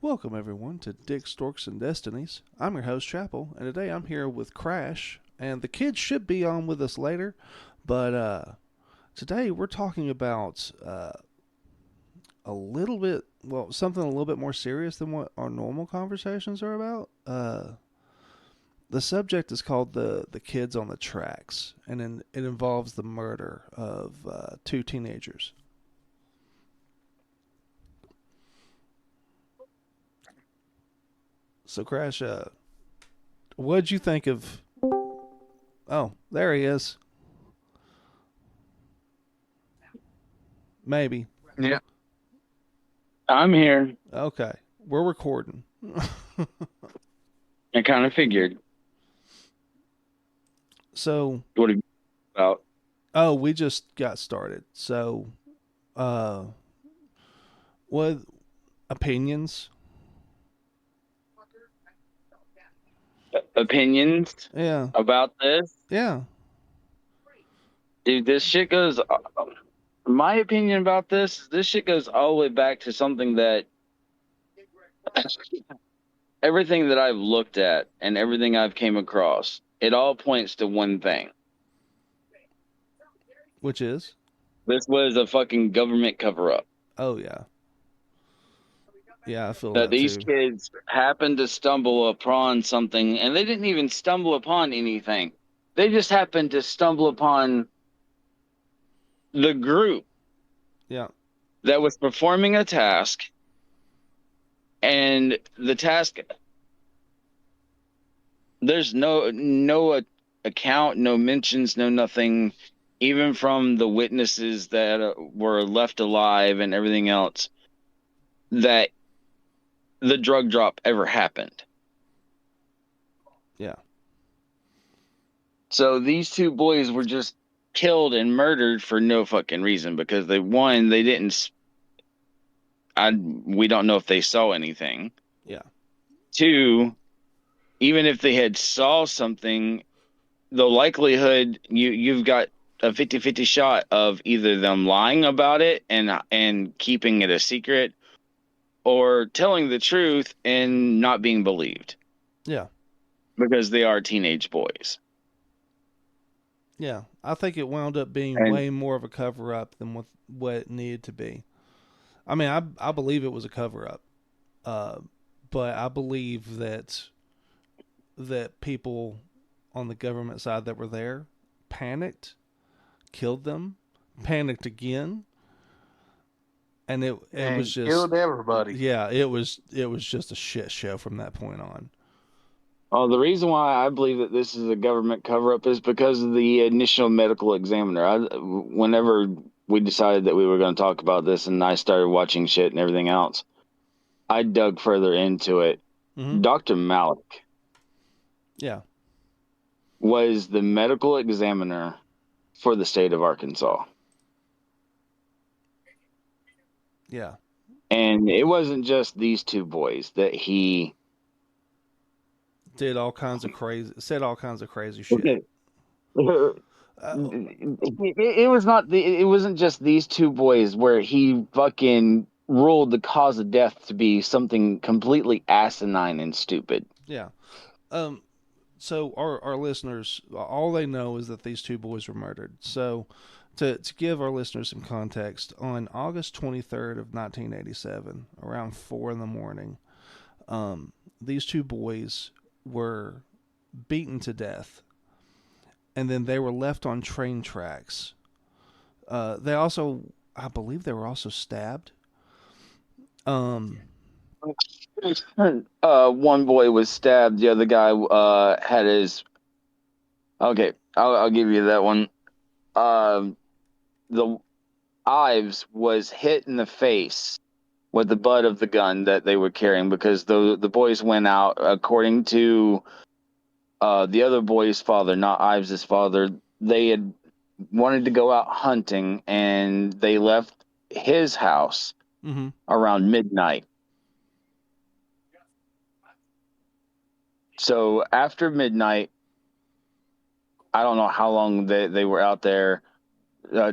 Welcome, everyone, to Dick Storks and Destinies. I'm your host, Chapel, and today I'm here with Crash, and the kids should be on with us later, but today we're talking about a little bit, well, something a little bit more serious than what our normal conversations are about. The subject is called the Kids on the Tracks, and it involves the murder of two teenagers. So, Crash, what'd you think of? Oh, there he is. Maybe. Yeah, I'm here. Okay. We're recording. I kind of figured So, what it about oh, we just got started. So, uh, what opinions? opinions Yeah. about this. Yeah. Dude, this shit goes. My opinion about this shit goes all the way back to something that everything that I've looked at and everything I've came across, it all points to one thing. Which is? This was a fucking government cover up. Oh, yeah. Yeah, I feel That that these too. kids happened to stumble upon something, and they didn't even stumble upon anything. They just happened to stumble upon the group Yeah. that was performing a task, and the task, there's no account, no mentions, no nothing, even from the witnesses that were left alive and everything else, that the drug drop ever happened. Yeah. So these two boys were just killed and murdered for no fucking reason, because they didn't. We don't know if they saw anything. Yeah. Two, even if they had saw something, the likelihood, you've got a 50-50 shot of either them lying about it and keeping it a secret, or telling the truth and not being believed, Yeah. because they are teenage boys. Yeah. I think it wound up being And way more of a cover up than what it needed to be. I mean, I believe it was a cover up. Uh, but I believe that people on the government side that were there panicked, killed them, panicked again, and it was and just killed everybody. yeah, it was just a shit show from that point on. the reason why I believe that this is a government cover up is because of the initial medical examiner. Whenever we decided that we were going to talk about this and I started watching shit and everything else, I dug further into it. Hmm. Dr. Malik Yeah, was the medical examiner for the state of Arkansas. yeah, And it wasn't just these two boys that he. did all kinds of crazy, said all kinds of crazy shit. Okay. it, Uh, it was not it wasn't just these two boys where he fucking ruled the cause of death to be something completely asinine and stupid. yeah. Um. So our listeners, all they know is that these two boys were murdered. So to give our listeners some context, on August 23rd of 1987, around 4 in the morning, these two boys were beaten to death, and then they were left on train tracks. They also, I believe, they were also stabbed. Um, One boy was stabbed. The other guy had his. Okay, I'll give you that one. The Ives was hit in the face with the butt of the gun that they were carrying, because the boys went out, according to the other boy's father, not Ives's father. They had wanted to go out hunting, and they left his house mm-hmm. around midnight. So after midnight, I don't know how long they were out there.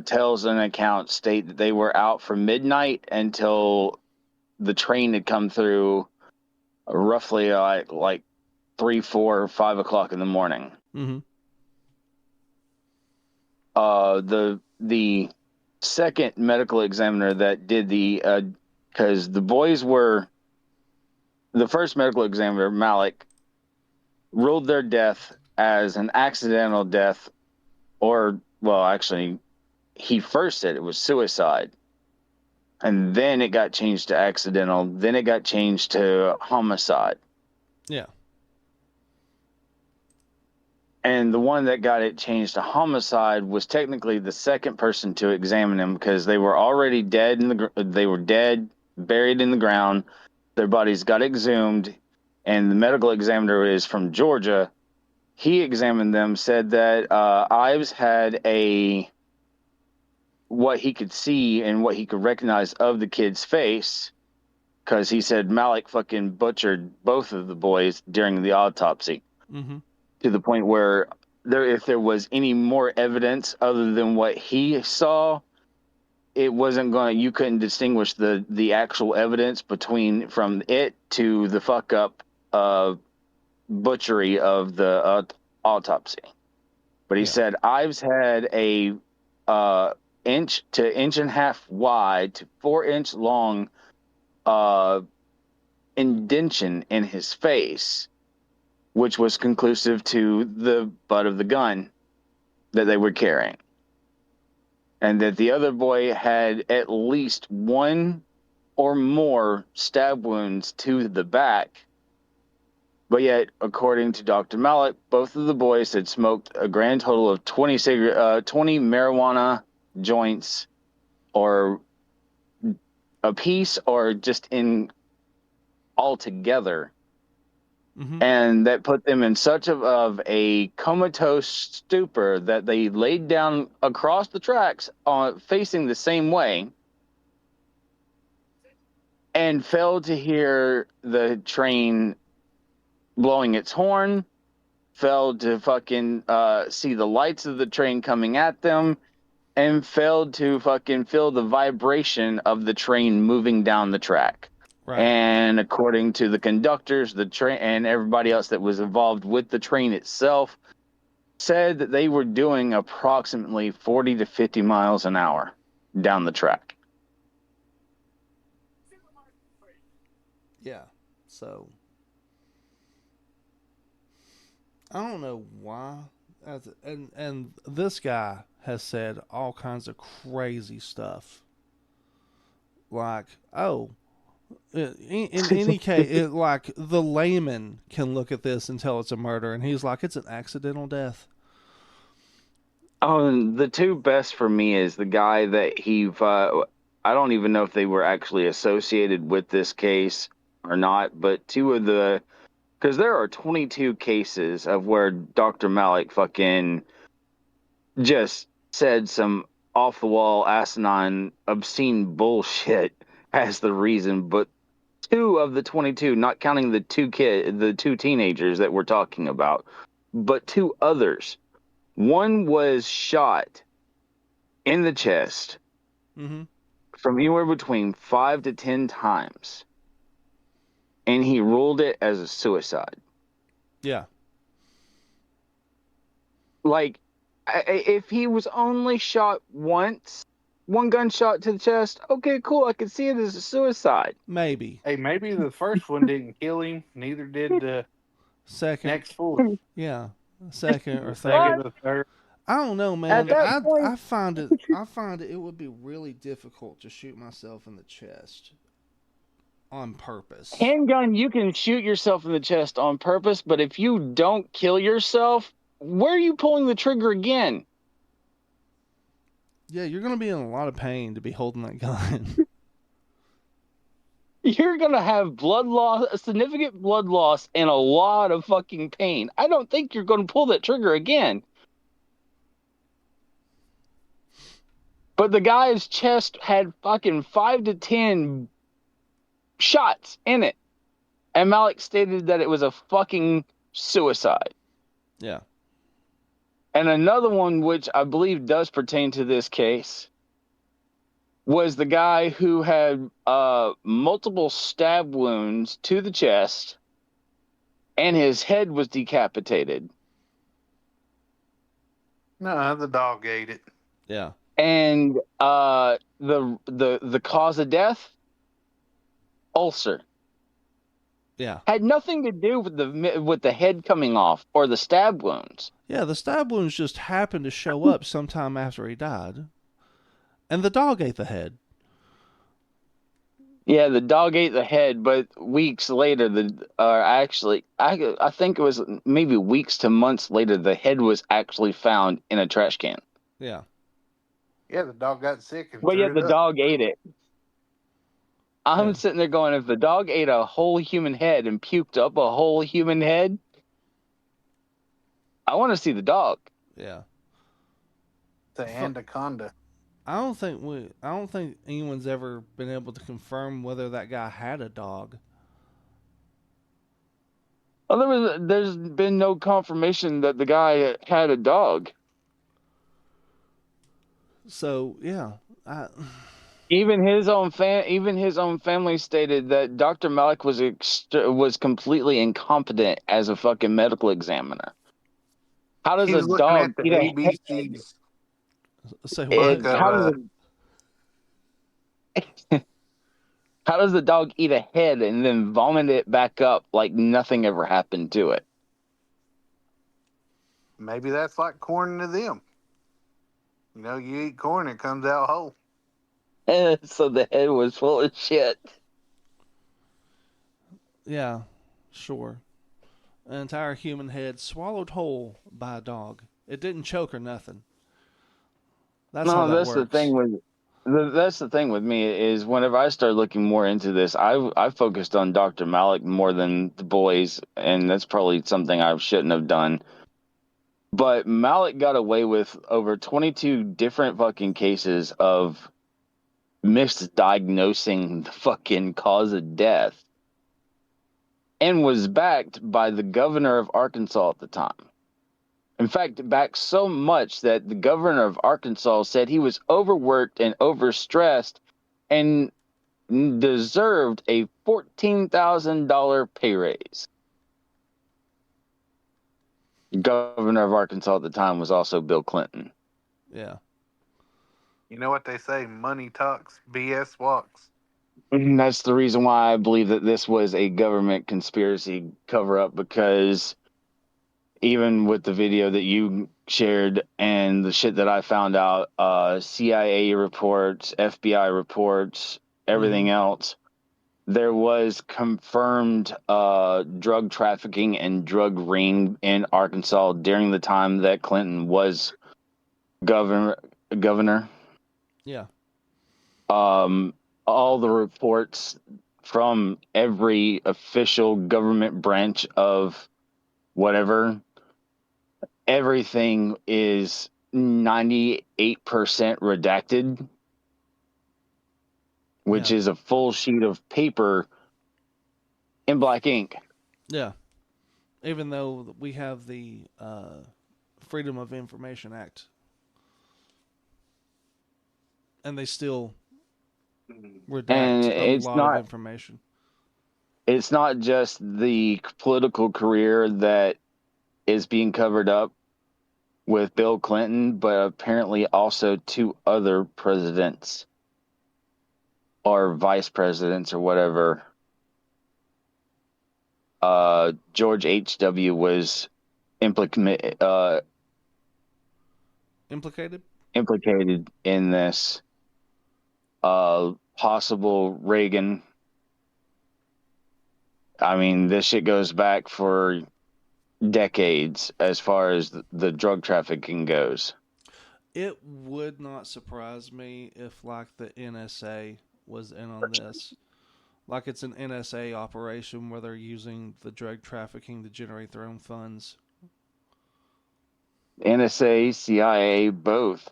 Tales and accounts state that they were out from midnight until the train had come through roughly like 3, 4, 5 o'clock in the morning. Mm-hmm. The second medical examiner that did because the first medical examiner, Malik, ruled their death as an accidental death, or, well, actually, he first said it was suicide, and then it got changed to accidental, then it got changed to homicide. Yeah. And the one that got it changed to homicide was technically the second person to examine him, because they were already dead they were dead, buried in the ground. Their bodies got exhumed, and the medical examiner is from Georgia. He examined them, said that Ives had what he could see and what he could recognize of the kid's face, because he said Malik fucking butchered both of the boys during the autopsy, Mm-hmm. to the point where if there was any more evidence other than what he saw, it wasn't going. You couldn't distinguish the actual evidence from it to the fuck up butchery of the autopsy. But he Yeah. said Ives had a inch to inch and a half wide to 4-inch long uh, indention in his face, which was conclusive to the butt of the gun that they were carrying. And that the other boy had at least one or more stab wounds to the back. But yet, according to Dr. Malik, both of the boys had smoked a grand total of 20 marijuana joints, or a piece, or just in altogether. Mm-hmm. And that put them in such of a comatose stupor that they laid down across the tracks facing the same way, and failed to hear the train blowing its horn, failed to fucking see the lights of the train coming at them, and failed to fucking feel the vibration of the train moving down the track. Right. And according to the conductors, the train, and everybody else that was involved with the train itself, said that they were doing approximately 40 to 50 miles an hour down the track. Yeah. So I don't know why. And this guy has said all kinds of crazy stuff. Like, oh, in any case, like the layman can look at this and tell it's a murder, and he's like, it's an accidental death. Oh, and the two best for me is the guy that I don't even know if they were actually associated with this case or not, but because there are 22 cases of where Dr. Malik fucking just said some off the wall, asinine, obscene bullshit as the reason. But two of the 22, not counting the two teenagers that we're talking about, but two others. One was shot in the chest Mm-hmm. from anywhere between 5 to 10 times, and he ruled it as a suicide. Yeah. Like, if he was only shot once, one gunshot to the chest, okay, cool, I could see it as a suicide. Maybe. Hey, maybe the first one didn't kill him. Neither did the Second. next four. Yeah. Second or The third. second, the third. I don't know, At man. that point, I find it would be really difficult to shoot myself in the chest on purpose. handgun, you can shoot yourself in the chest on purpose, but if you don't kill yourself, where are you pulling the trigger again? Yeah, you're gonna be in a lot of pain to be holding that gun. You're gonna have blood loss, a significant blood loss, and a lot of fucking pain. I don't think you're gonna pull that trigger again. But the guy's chest had fucking 5 to 10 shots in it. And Malik stated that it was a fucking suicide. Yeah. And another one, which I believe does pertain to this case, was the guy who had multiple stab wounds to the chest, and his head was decapitated. No, the dog ate it. Yeah. And the cause of death, ulcer. Yeah. Had nothing to do with the head coming off or the stab wounds. Yeah, the stab wounds just happened to show up sometime after he died. And the dog ate the head. Yeah, the dog ate the head, but weeks later, I think it was maybe weeks to months later, the head was actually found in a trash can. Yeah. Yeah, the dog got sick and But threw yet it the up. dog ate it. I'm Yeah. sitting there going, if the dog ate a whole human head and puked up a whole human head, I want to see the dog. Yeah. The anaconda. I don't think anyone's ever been able to confirm whether that guy had a dog. Well, there's been no confirmation that the guy had a dog. So, yeah. Even his own family stated that Dr. Malik was completely incompetent as a fucking medical examiner. How does He a was looking dog at the eat a head? ABCs. Say Book what? of, How does the dog eat a head and then vomit it back up like nothing ever happened to it? maybe that's like corn to them. You know, you eat corn, it comes out whole. So the head was full of shit. Yeah, sure. An entire human head swallowed whole by a dog. It didn't choke or nothing. That's how No, that that's the works. thing with me is whenever I start looking more into this, I focused on Dr. Malik more than the boys, and that's probably something I shouldn't have done. But Malik got away with over 22 different fucking cases of misdiagnosing the fucking cause of death, and was backed by the governor of Arkansas at the time. In fact, back so much that the governor of Arkansas said he was overworked and overstressed and deserved a $14,000 pay raise. The governor of Arkansas at the time was also Bill Clinton. Yeah. You know what they say, money talks, BS walks. And that's the reason why I believe that this was a government conspiracy cover up, because even with the video that you shared and the shit that I found out, CIA reports, FBI reports, everything else, there was confirmed drug trafficking and drug ring in Arkansas during the time that Clinton was governor. Yeah. All the reports from every official government branch of whatever, everything is 98% redacted, which Yeah. is a full sheet of paper in black ink. Yeah. Even though we have the Freedom of Information Act, and they still And redact a lot of information. it's not just the political career that is being covered up with Bill Clinton, but apparently also two other presidents or vice presidents or whatever. George H.W. was implicated Implicated? in this. Possible Reagan. I mean, this shit goes back for decades as far as the drug trafficking goes. It would not surprise me if, like, the NSA was in on this. Like, it's an NSA operation where they're using the drug trafficking to generate their own funds. NSA, CIA, both.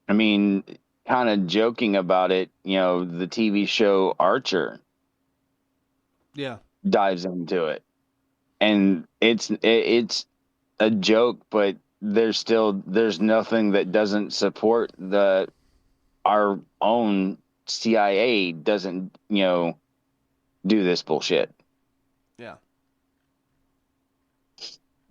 I mean, kind of joking about it, you know, the TV show Archer Yeah. dives into it. And it's a joke, but there's nothing that doesn't support our own CIA doesn't, do this bullshit. Yeah.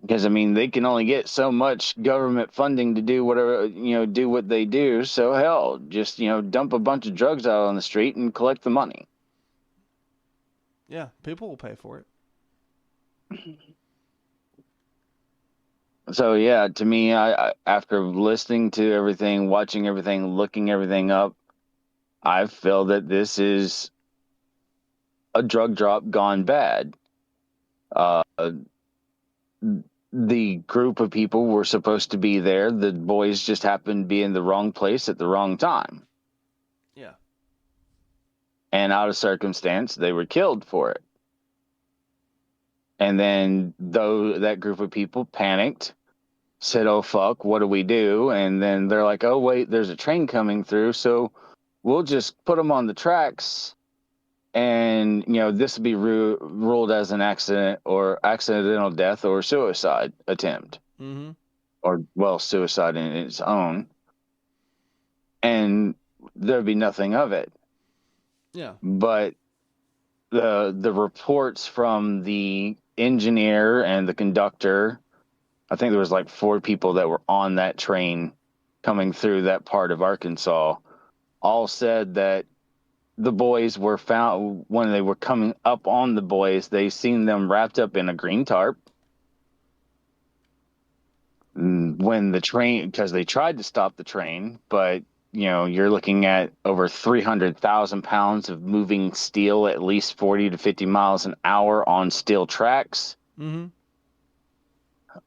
Because I mean, they can only get so much government funding to do whatever, do what they do. So hell, just, dump a bunch of drugs out on the street and collect the money. Yeah, people will pay for it. So yeah, to me, I after listening to everything, watching everything, looking everything up, I feel that this is a drug drop gone bad. Uh, the group of people were supposed to be there. The boys just happened to be in the wrong place at the wrong time. Yeah. And out of circumstance, they were killed for it. And then though that group of people panicked, said, "Oh fuck, what do we do?" And then they're like, "Oh wait, there's a train coming through, so we'll just put them on the tracks, and this will be ruled as an accident or accidental death or suicide attempt, Mm-hmm. or well, suicide in its own, and there'd be nothing of it." Yeah. But the reports from the engineer and the conductor, I think there was like 4 people that were on that train coming through that part of Arkansas, all said that the boys were found when they were coming up on the boys. They seen them wrapped up in a green tarp. When the train, because they tried to stop the train, but you're looking at over 300,000 pounds of moving steel, at least 40 to 50 miles an hour on steel tracks. Mm-hmm.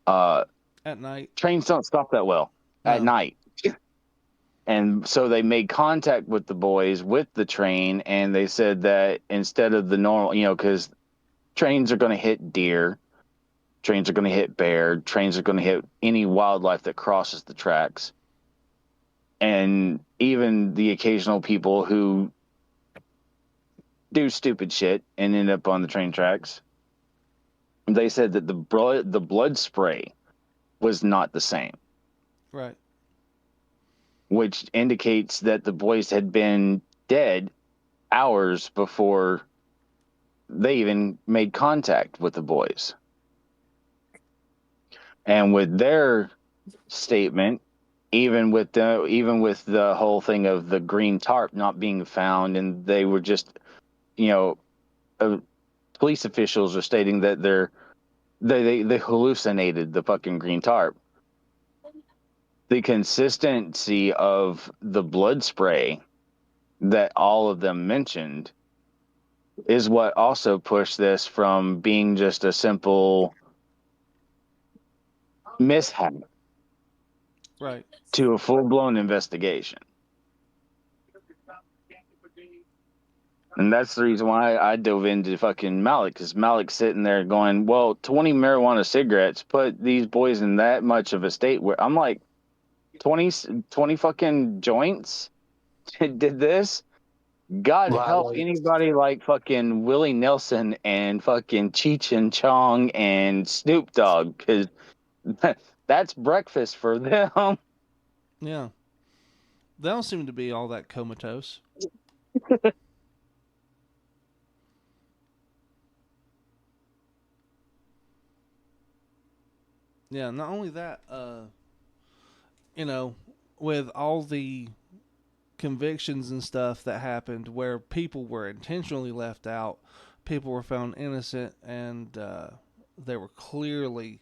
Uh, At night. Trains don't stop that well at No. night. And so they made contact with the boys with the train, and they said that instead of the normal, because trains are going to hit deer, trains are going to hit bear, trains are going to hit any wildlife that crosses the tracks, and even the occasional people who do stupid shit and end up on the train tracks. They said that the blood spray was not the same, Right. which indicates that the boys had been dead hours before they even made contact with the boys. And with their statement, even with the whole thing of the green tarp not being found, and they were just, you know, uh, police officials are stating that they hallucinated the fucking green tarp. The consistency of the blood spray that all of them mentioned is what also pushed this from being just a simple mishap Right. to a full-blown investigation. And that's the reason why I dove into fucking Malik, because Malik's sitting there going, well, 20 marijuana cigarettes put these boys in that much of a state where I'm like, 20 fucking joints did this? God help Violate. anybody like fucking Willie Nelson and fucking Cheech and Chong and Snoop Dogg, because that's breakfast for them. Yeah. They don't seem to be all that comatose. Yeah. Not only that, you know, with all the convictions and stuff that happened where people were intentionally left out, people were found innocent, and they were clearly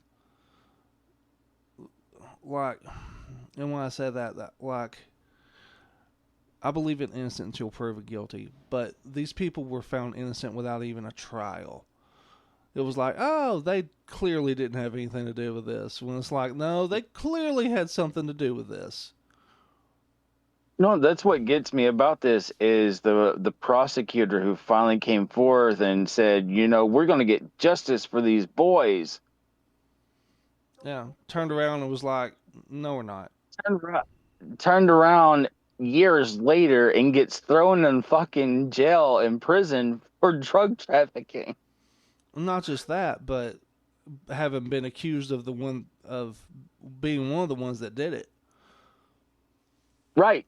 like, and when I say that like, I believe in innocent until proven guilty, but these people were found innocent without even a trial. It was like, oh, they clearly didn't have anything to do with this. When it's like, no, they clearly had something to do with this. No, that's what gets me about this is the prosecutor who finally came forth and said, we're going to get justice for these boys. Yeah, turned around and was like, no, we're not. Turned around years later and gets thrown in fucking jail in prison for drug trafficking. Not just that, but having been accused of being one of the ones that did it. Right.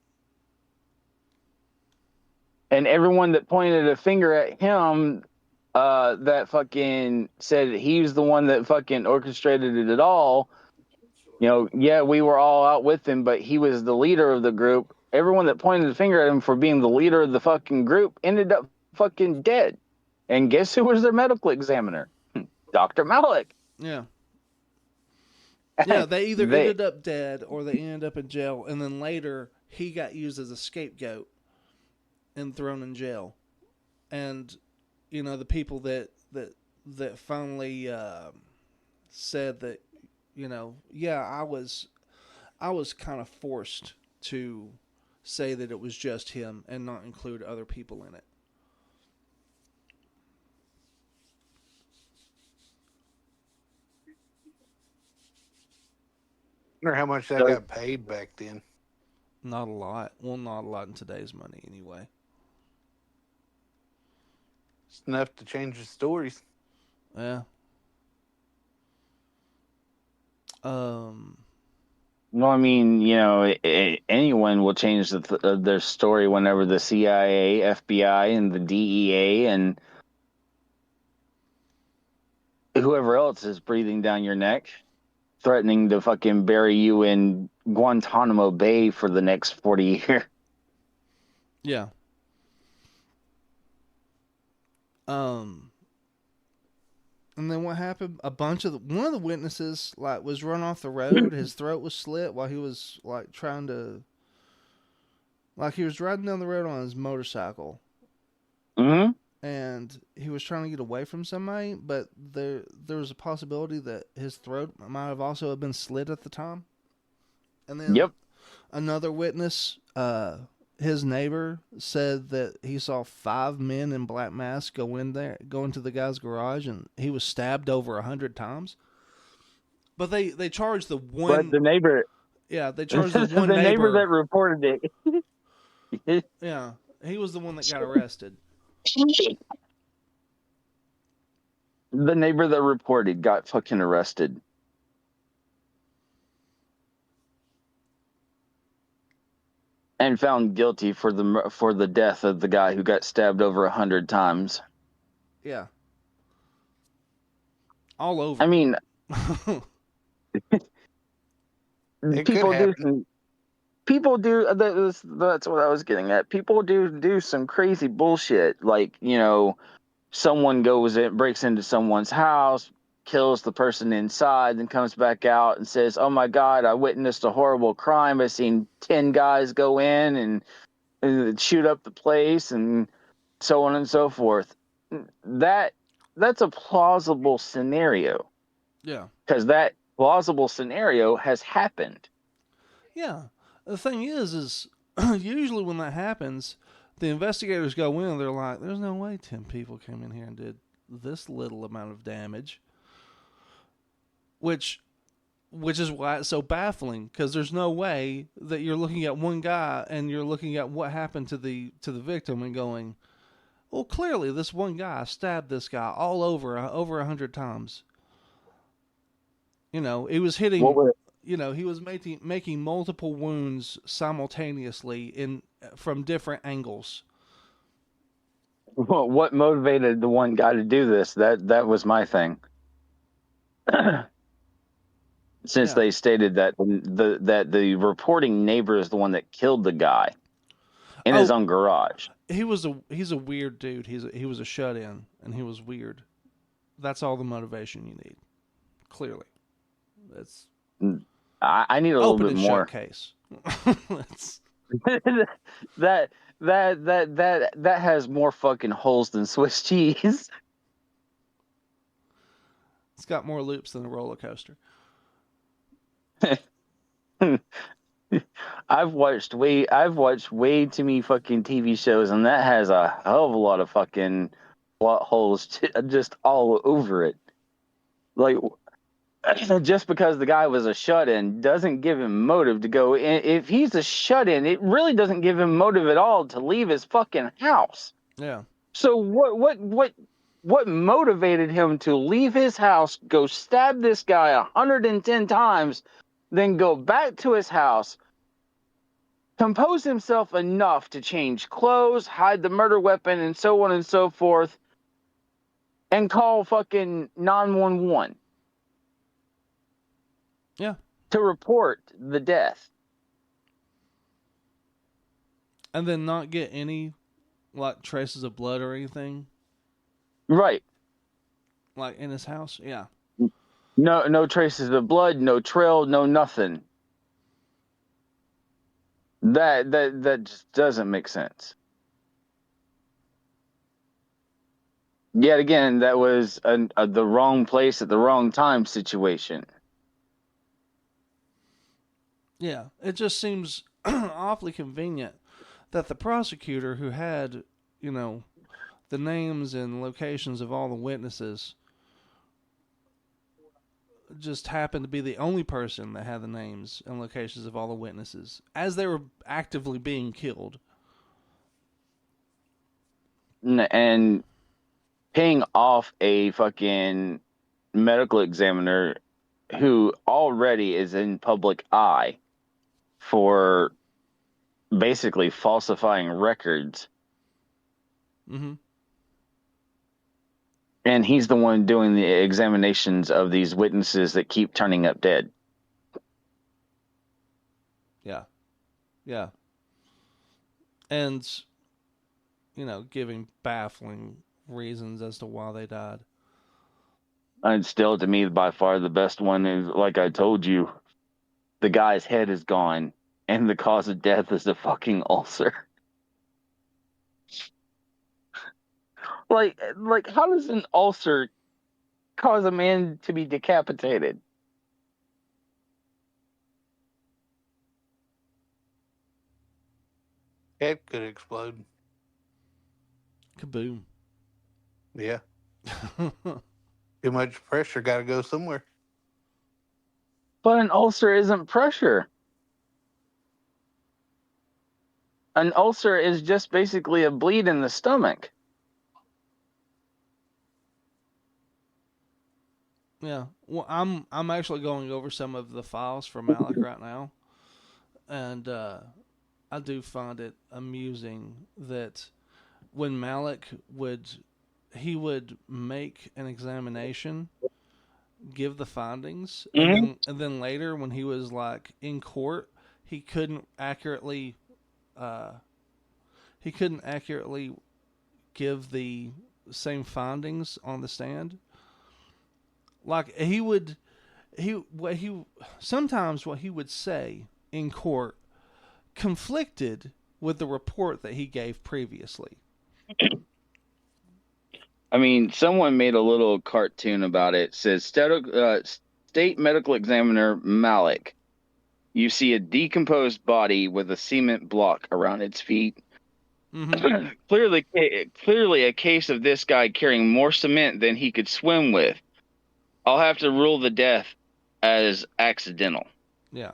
And everyone that pointed a finger at him, that fucking said he was the one that fucking orchestrated it all. Yeah, we were all out with him, but he was the leader of the group. Everyone that pointed the finger at him for being the leader of the fucking group ended up fucking dead. And guess who was their medical examiner? Dr. Malik. Yeah. Yeah, they either ended up dead or they ended up in jail, and then later he got used as a scapegoat and thrown in jail. And the people that finally said that, yeah, I was kind of forced to say that it was just him and not include other people in it. I wonder how much that got paid back then. Not a lot. Well, not a lot in today's money, anyway. It's enough to change the stories. Yeah. Well, I mean, anyone will change their story whenever the CIA, FBI, and the DEA and whoever else is breathing down your neck, threatening to fucking bury you in Guantanamo Bay for the next 40 years. Yeah. And then what happened? One of the witnesses was run off the road. His throat was slit while he was trying to, he was riding down the road on his motorcycle. Mm-hmm. And he was trying to get away from somebody, but there was a possibility that his throat might have also been slit at the time. And then another witness, his neighbor, said that he saw 5 men in black masks go into the guy's garage, and he was stabbed over 100 times. But they charged the one. But the neighbor. Yeah, they charged the one the neighbor that reported it. Yeah, he was the one that got arrested. The neighbor that reported got fucking arrested. And found guilty for the death of the guy who got stabbed over 100 times. Yeah. All over. I mean, people do. That's what I was getting at. People do some crazy bullshit. Someone goes in, breaks into someone's house, kills the person inside, then comes back out and says, "Oh my God, I witnessed a horrible crime. I seen 10 guys go in and shoot up the place," and so on and so forth. That's a plausible scenario. Yeah. Because that plausible scenario has happened. Yeah. The thing is usually when that happens, the investigators go in and they're like, there's no way 10 people came in here and did this little amount of damage. Which is why it's so baffling, because there's no way that you're looking at one guy and you're looking at what happened to the victim and going, well, clearly this one guy stabbed this guy all over 100 times. He was hitting. He was making multiple wounds simultaneously from different angles. Well, what motivated the one guy to do this? That was my thing. Since they stated that the reporting neighbor is the one that killed the guy in his own garage. He's a weird dude. He was a shut-in, and he was weird. That's all the motivation you need. Clearly, that's. I need a little bit more. Case. that has more fucking holes than Swiss cheese. It's got more loops than a roller coaster. I've watched way too many fucking TV shows, and that has a hell of a lot of fucking plot holes just all over it. Just because the guy was a shut-in doesn't give him motive to go in. If he's a shut-in, it really doesn't give him motive at all to leave his fucking house. Yeah. So what motivated him to leave his house, go stab this guy 110 times, then go back to his house, compose himself enough to change clothes, hide the murder weapon, and so on and so forth, and call fucking 911. Yeah. To report the death. And then not get any, like, traces of blood or anything? Right. Like, in his house? Yeah. No traces of blood, no trail, no nothing. That just doesn't make sense. Yet again, that was the wrong place at the wrong time situation. Yeah. It just seems awfully convenient that the prosecutor who had, you know, the names and locations of all the witnesses just happened to be the only person that had the names and locations of all the witnesses as they were actively being killed. And paying off a fucking medical examiner who already is in public eye for basically falsifying records. Mm-hmm. And he's the one doing the examinations of these witnesses that keep turning up dead. Yeah. Yeah. And, you know, giving baffling reasons as to why they died. And still, to me, by far the best one is, like I told you, the guy's head is gone, and the cause of death is a fucking ulcer. Like, how does an ulcer cause a man to be decapitated? Head could explode. Kaboom. Yeah. Too much pressure. Got to go somewhere. But an ulcer isn't pressure. An ulcer is just basically a bleed in the stomach. Yeah. Well, I'm actually going over some of the files for Malik right now, and I do find it amusing that when Malik would make an examination, give the findings, and Mm-hmm. then later when he was like in court, he couldn't accurately uh, he couldn't accurately give the same findings on the stand. Like he sometimes what he would say in court conflicted with the report that he gave previously. I mean, someone made a little cartoon about it. It says, State Medical Examiner Malik. You see a decomposed body with a cement block around its feet. Mm-hmm. Clearly a case of this guy carrying more cement than he could swim with. I'll have to rule the death as accidental. Yeah.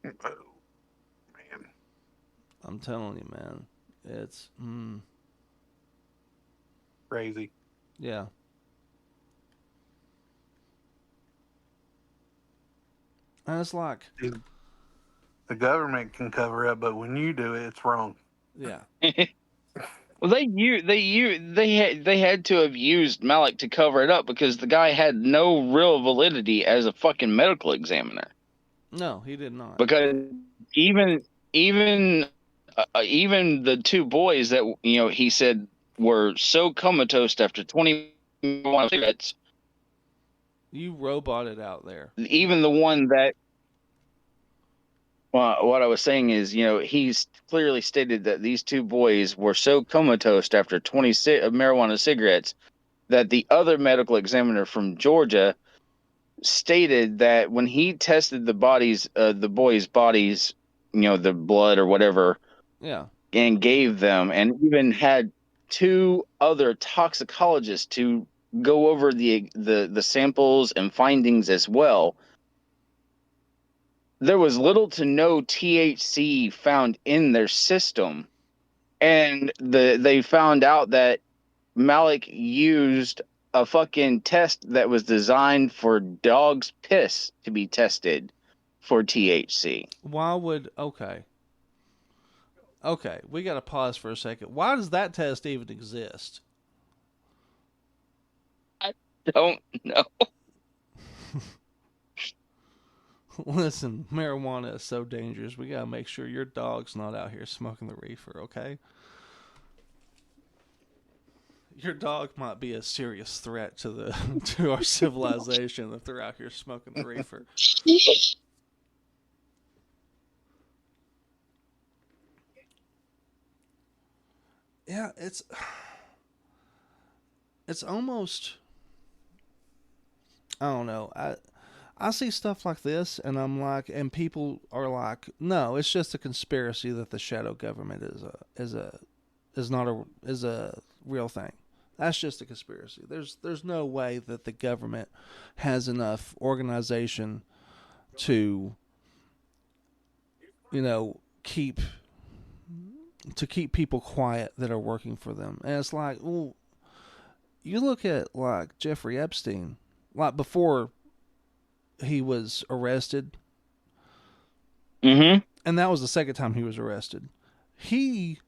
Oh, man. I'm telling you, man. It's Crazy. yeah. And it's like, The government can cover up, but when you do it, it's wrong. yeah. Well, they had to have used Malik to cover it up because the guy had no real validity as a fucking medical examiner. No, he did not. Because even even even the two boys that he said were so comatose after 21 cigarettes. You roboted out there. Even the one that. Well, what I was saying is, he's clearly stated that these two boys were so comatose after 20 marijuana cigarettes that the other medical examiner from Georgia stated that when he tested the boys' bodies, the blood or whatever, Yeah. and gave them, and even had two other toxicologists to go over the samples and findings as well, there was little to no THC found in their system, and they found out that Malik used a fucking test that was designed for dog's piss to be tested for THC. Why would okay? Okay, we got to pause for a second. Why does that test even exist? I don't know. Listen, marijuana is so dangerous. We got to make sure your dog's not out here smoking the reefer, okay? Your dog might be a serious threat to the to our civilization if they're out here smoking the reefer. Yeah, it's almost, I don't know. I see stuff like this and I'm like, and people are like, no, it's just a conspiracy that the shadow government is a real thing. That's just a conspiracy. There's no way that the government has enough organization to, you know, keep people quiet that are working for them. And it's like, well, you look at like Jeffrey Epstein, like before he was arrested, Mm-hmm. and that was the second time he was arrested. He,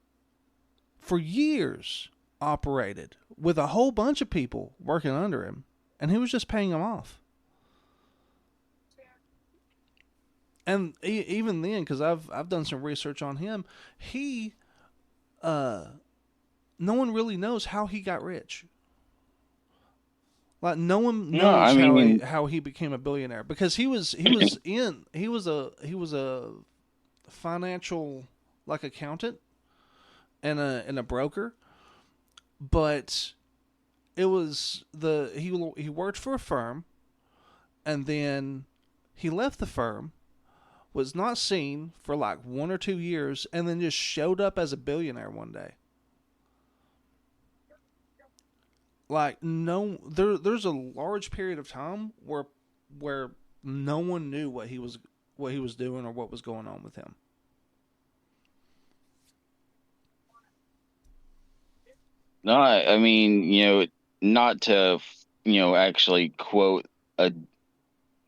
for years, operated with a whole bunch of people working under him, and he was just paying them off. And even then, because I've done some research on him, he, no one really knows how he got rich. Like no one No, I knows mean, how he became a billionaire because he was a financial like accountant and a broker, but it was he worked for a firm and then he left the firm, was not seen for like 1 or 2 years, and then just showed up as a billionaire one day. Like no, there's a large period of time where no one knew what he was doing or what was going on with him. no, I mean, not to, actually quote a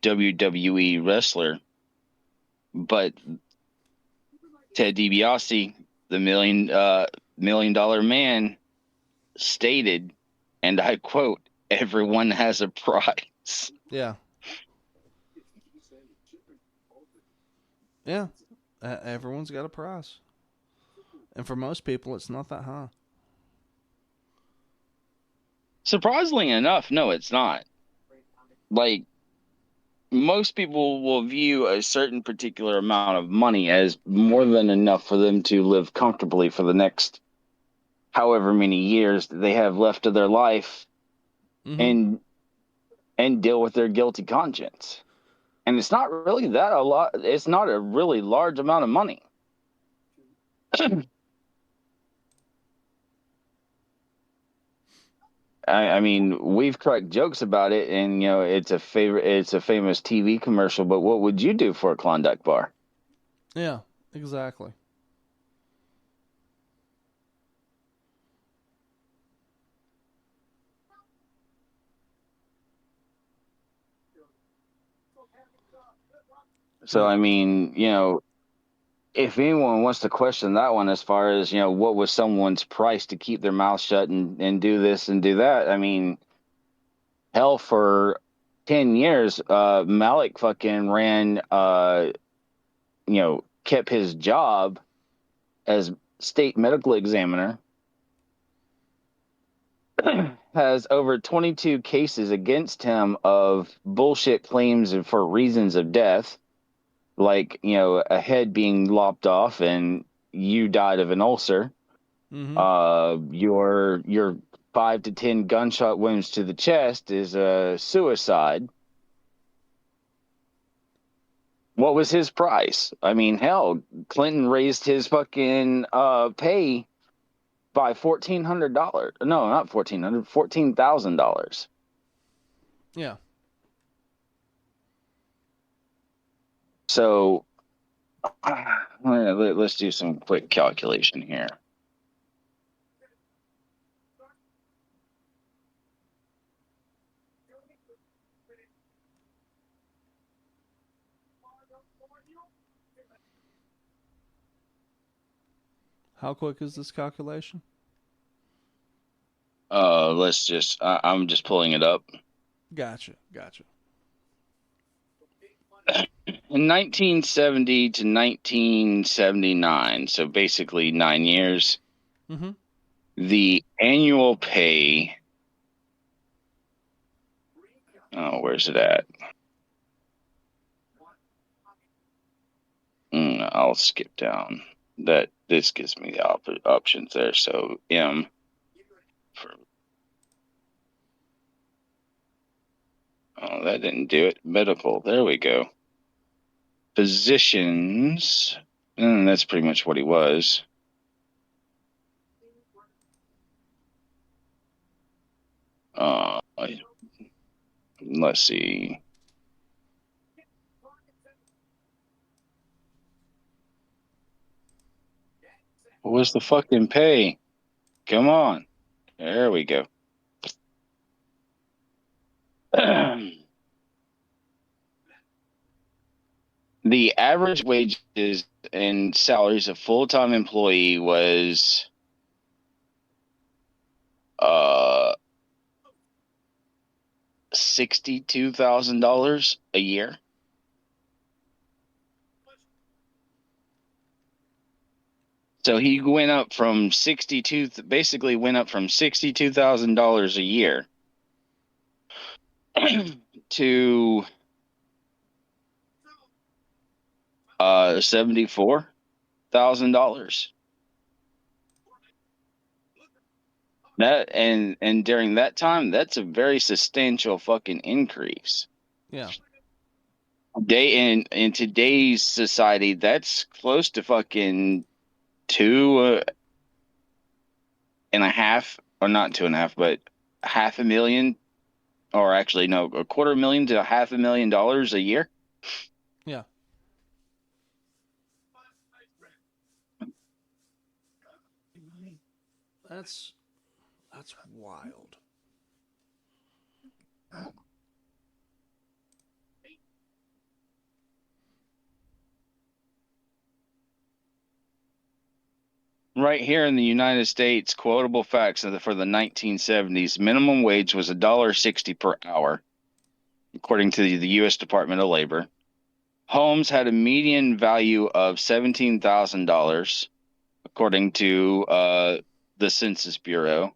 WWE wrestler, but Ted DiBiase, the million dollar man, stated, and I quote, "Everyone has a price." Yeah, yeah. Everyone's got a price, and for most people, it's not that high. Surprisingly enough, no, it's not. Like, most people will view a certain particular amount of money as more than enough for them to live comfortably for the next however many years that they have left of their life, Mm-hmm. and deal with their guilty conscience. And it's not really that a lot. It's not a really large amount of money. I mean, we've cracked jokes about it, and it's a favorite. It's a famous TV commercial. But what would you do for a Klondike bar? Yeah, exactly. So, But I mean, if anyone wants to question that one, as far as what was someone's price to keep their mouth shut and do this and do that, I mean, hell, for 10 years, Malik fucking ran, kept his job as state medical examiner, has over 22 cases against him of bullshit claims and for reasons of death, like, a head being lopped off and you died of an ulcer. mm-hmm. Your 5 to 10 gunshot wounds to the chest is a suicide. What was his price? I mean, hell, Clinton raised his fucking pay by $1,400. No, not $1,400. $14,000. Yeah. So let's do some quick calculation here. How quick is this calculation? I'm just pulling it up. Gotcha. In 1970 to 1979, so basically 9 years, Mm-hmm. the annual pay. Oh, where's it at? I'll skip down. This gives me the options there. So M for. Oh, that didn't do it. Medical. There we go. Physicians. That's pretty much what he was. Let's see. What was the fucking pay? Come on. There we go. The average wages and salaries of full-time employee was $62,000 a year. So he went up from basically went up from $62,000 a year to $74,000. That and during that time, that's a very substantial fucking increase. Yeah. In today's society, that's close to fucking two and a half, or not 2.5, but $500,000, or actually no, $250,000 to $500,000 a year. Yeah. That's wild. Right here in the United States, quotable facts for the 1970s, minimum wage was $1.60 per hour, according to the U.S. Department of Labor. Homes had a median value of $17,000, according to the Census Bureau.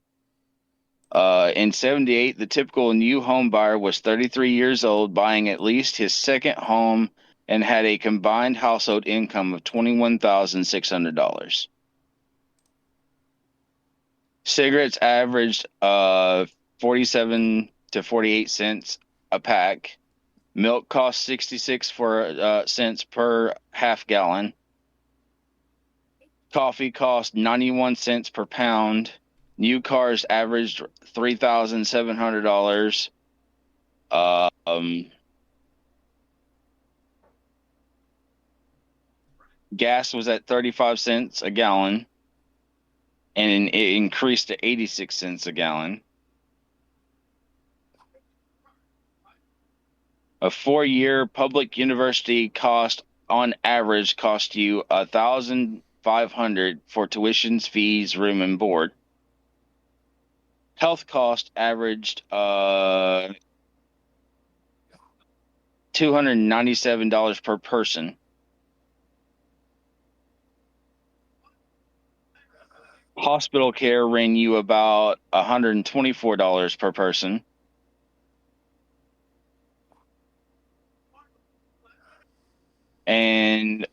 In 78, the typical new home buyer was 33 years old, buying at least his second home, and had a combined household income of $21,600. Cigarettes averaged 47 to 48 cents a pack. Milk cost 66 cents per half gallon. Coffee cost 91 cents per pound. New cars averaged $3,700. Gas was at 35 cents a gallon, and it increased to 86 cents a gallon. A 4-year public university on average cost you $1,500 for tuitions, fees, room, and board. Health cost averaged $297 per person. Hospital care ran you about $124 per person. And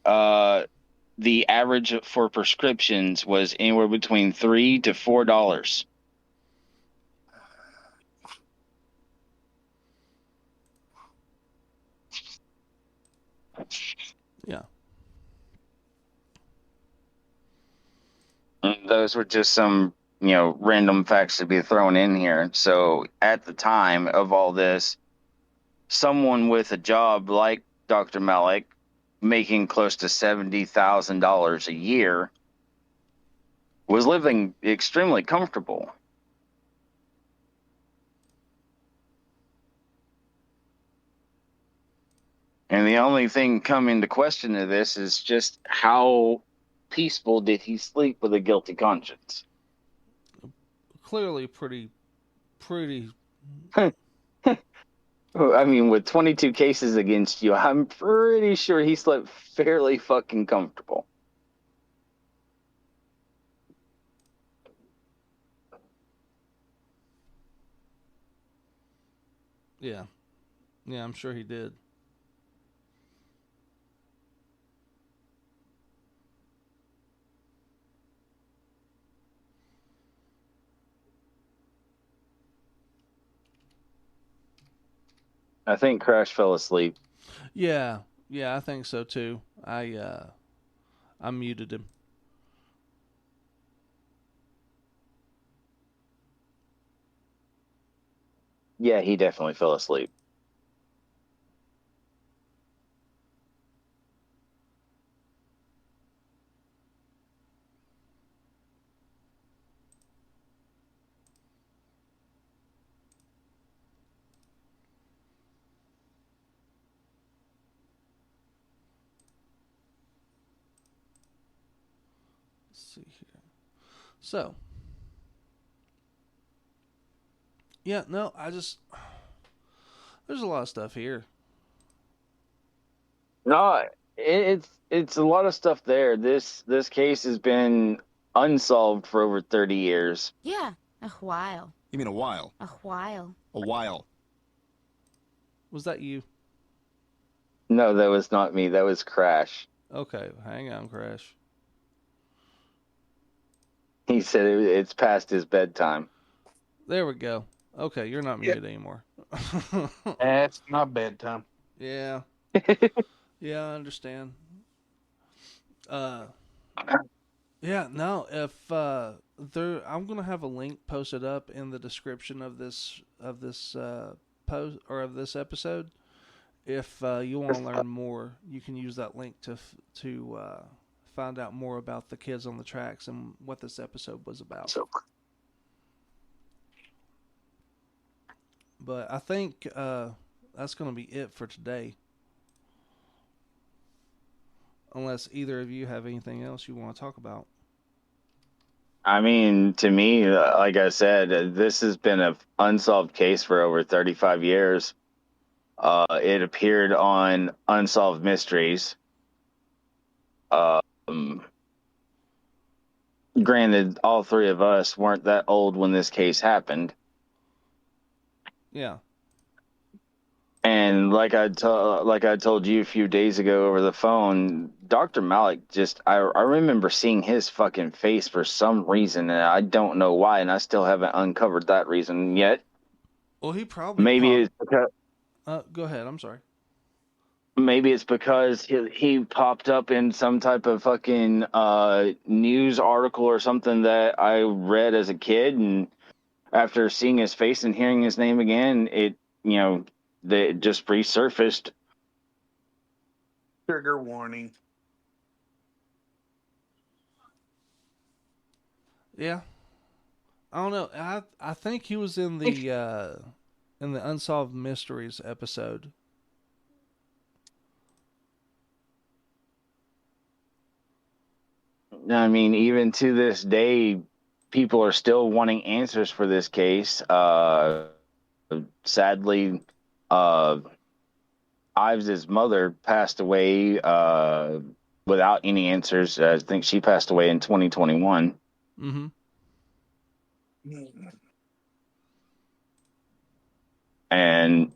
the average for prescriptions was anywhere between $3 to $4. Yeah. those were just some, random facts to be thrown in here. So at the time of all this, someone with a job like Dr. Malik, making close to $70,000 a year, was living extremely comfortable. And the only thing coming to question to this is just how peaceful did he sleep with a guilty conscience? Clearly, pretty. I mean, with 22 cases against you, I'm pretty sure he slept fairly fucking comfortable. Yeah, yeah, I'm sure he did. I think Crash fell asleep. Yeah, yeah, I think so too. I muted him. Yeah, he definitely fell asleep. Let's see here. So, yeah, no, there's a lot of stuff here. No, it's a lot of stuff there. This case has been unsolved for over 30 years. Yeah, a while. You mean a while? A while. A while. Was that you? No, that was not me. That was Crash. Okay, hang on, Crash. He said it's past his bedtime. There we go. Okay, you're not muted anymore. That's not bedtime. Yeah, yeah, I understand. Uh, yeah, no, if I'm gonna have a link posted up in the description of this post or of this episode. If you want to learn more, you can use that link to find out more about the kids on the tracks and what this episode was about. But I think that's going to be it for today. Unless either of you have anything else you want to talk about. I mean, to me, like I said, this has been an unsolved case for over 35 years. It appeared on Unsolved Mysteries. Granted, all three of us weren't that old when this case happened. Yeah. And like I told you a few days ago over the phone, Dr. Malik I remember seeing his fucking face for some reason, and I don't know why, and I still haven't uncovered that reason yet. Well, he probably Maybe it's because go ahead. I'm sorry. maybe it's because he popped up in some type of fucking news article or something that I read as a kid, and after seeing his face and hearing his name again, they just resurfaced. Trigger warning. Yeah. I don't know. I think he was in the Unsolved Mysteries episode. I mean, even to this day, people are still wanting answers for this case. Sadly, Ives' mother passed away without any answers. I think she passed away in 2021. Mm-hmm. And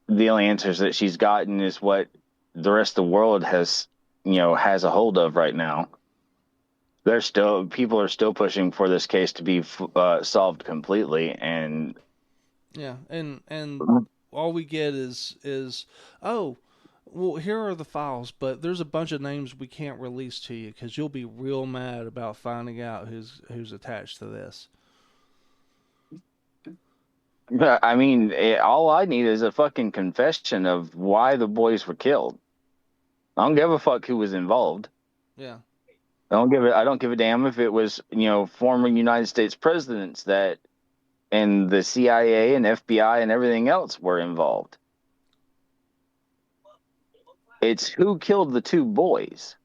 the only answers that she's gotten is what the rest of the world has a hold of right now. People are still pushing for this case to be solved completely, and yeah, and all we get is oh, Well, here are the files, but there's a bunch of names we can't release to you because you'll be real mad about finding out who's attached to this. I mean, all I need is a fucking confession of why the boys were killed. I don't give a fuck who was involved. Yeah. I don't give a damn if it was, former United States presidents that and the CIA and FBI and everything else were involved. It's who killed the two boys.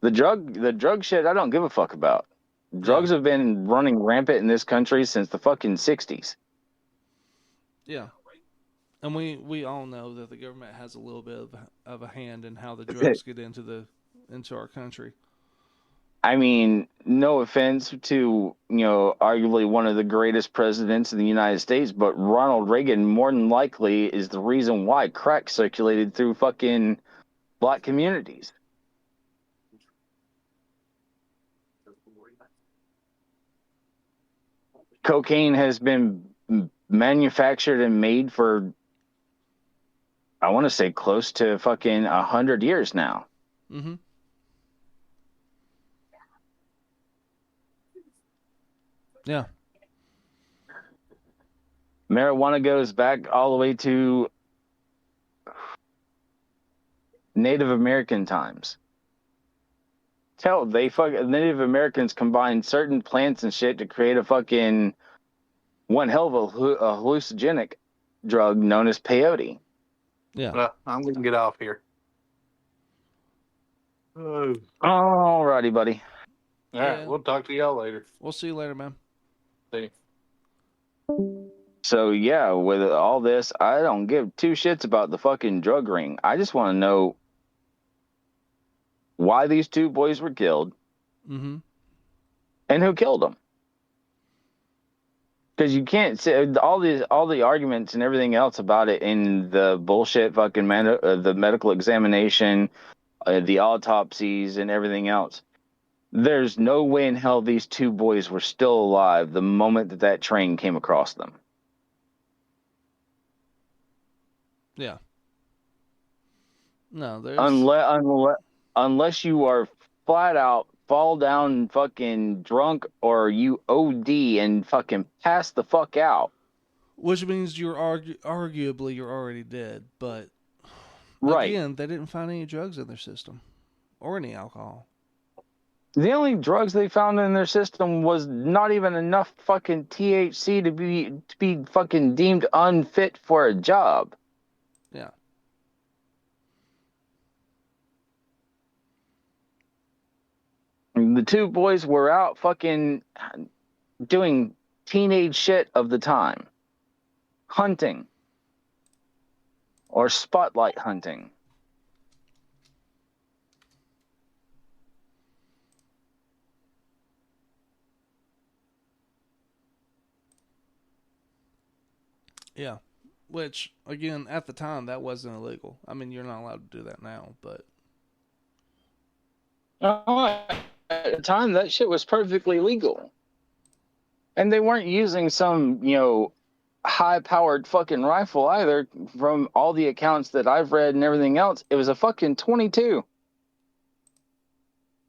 The drug shit I don't give a fuck about. Drugs have been running rampant in this country since the fucking 60s. Yeah. And we all know that the government has a little bit of a hand in how the drugs get into our country. I mean, no offense to, arguably one of the greatest presidents in the United States, but Ronald Reagan more than likely is the reason why crack circulated through fucking black communities. Cocaine has been manufactured and made for, I want to say, close to fucking 100 years now. Mm-hmm. Yeah. Marijuana goes back all the way to Native American times. Native Americans combined certain plants and shit to create a fucking one hell of a hallucinogenic drug known as peyote. Yeah. I'm going to get off here. Oh. Alrighty, buddy. All right, we'll talk to y'all later. We'll see you later, man. See. So yeah, with all this, I don't give two shits about the fucking drug ring. I just want to know why these two boys were killed, mm-hmm. and who killed them. Because you can't say all the arguments and everything else about it in the bullshit fucking the medical examination, the autopsies, and everything else. There's no way in hell these two boys were still alive the moment that train came across them. Yeah. No, there's unless you are flat out fall down fucking drunk or you OD and fucking pass the fuck out. Which means you're arguably you're already dead, but right. Again, they didn't find any drugs in their system or any alcohol. The only drugs they found in their system was not even enough fucking THC to be fucking deemed unfit for a job. Yeah. The two boys were out fucking doing teenage shit of the time. Hunting. Or spotlight hunting. Yeah. Which, again, at the time, that wasn't illegal. I mean, you're not allowed to do that now, but... At the time, that shit was perfectly legal. And they weren't using some, high-powered fucking rifle either. From all the accounts that I've read and everything else, it was a fucking 22.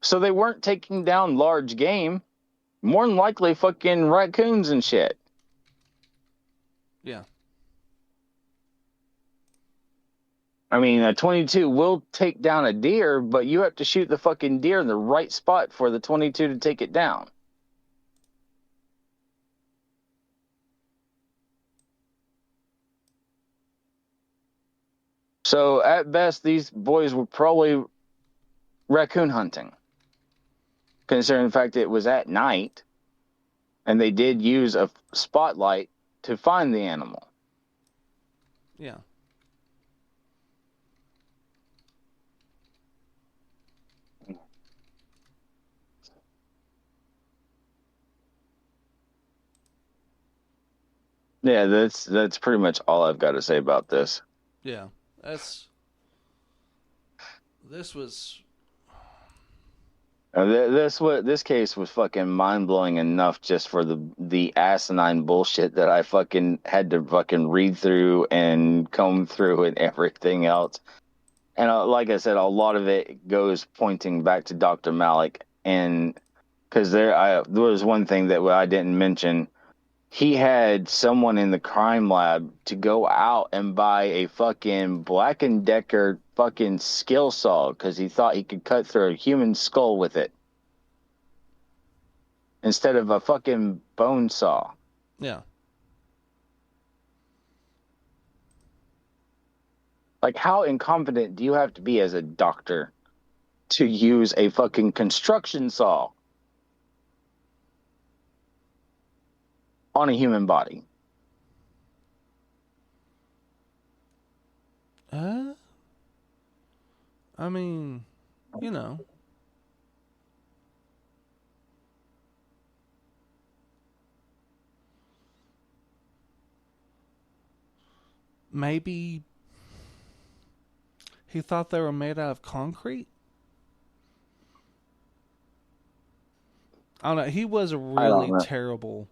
So they weren't taking down large game. More than likely fucking raccoons and shit. Yeah. I mean, a 22 will take down a deer, but you have to shoot the fucking deer in the right spot for the 22 to take it down. So at best, these boys were probably raccoon hunting. Considering the fact that it was at night, and they did use a spotlight to find the animal. Yeah. Yeah, that's pretty much all I've got to say about this. Yeah. This was... This case was fucking mind blowing enough just for the asinine bullshit that I fucking had to fucking read through and comb through and everything else. And like I said, a lot of it goes pointing back to Dr. Malik, and because there was one thing that I didn't mention. He had someone in the crime lab to go out and buy a fucking Black and Decker fucking skill saw because he thought he could cut through a human skull with it instead of a fucking bone saw. Yeah. Like, how incompetent do you have to be as a doctor to use a fucking construction saw on a human body? I mean, you know. Maybe he thought they were made out of concrete? I don't know. He was a I don't really know. terrible.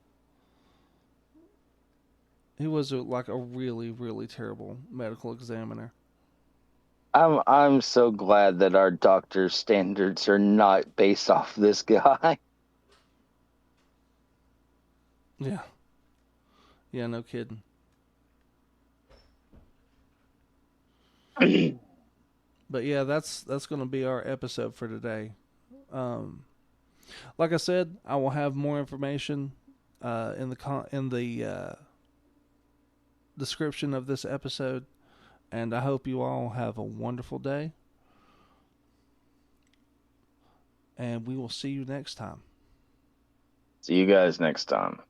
He was like a really, really terrible medical examiner. I'm so glad that our doctor's standards are not based off this guy. Yeah. Yeah, no kidding. But yeah, that's going to be our episode for today. Like I said, I will have more information in the description of this episode, and I hope you all have a wonderful day. And we will see you next time. See you guys next time.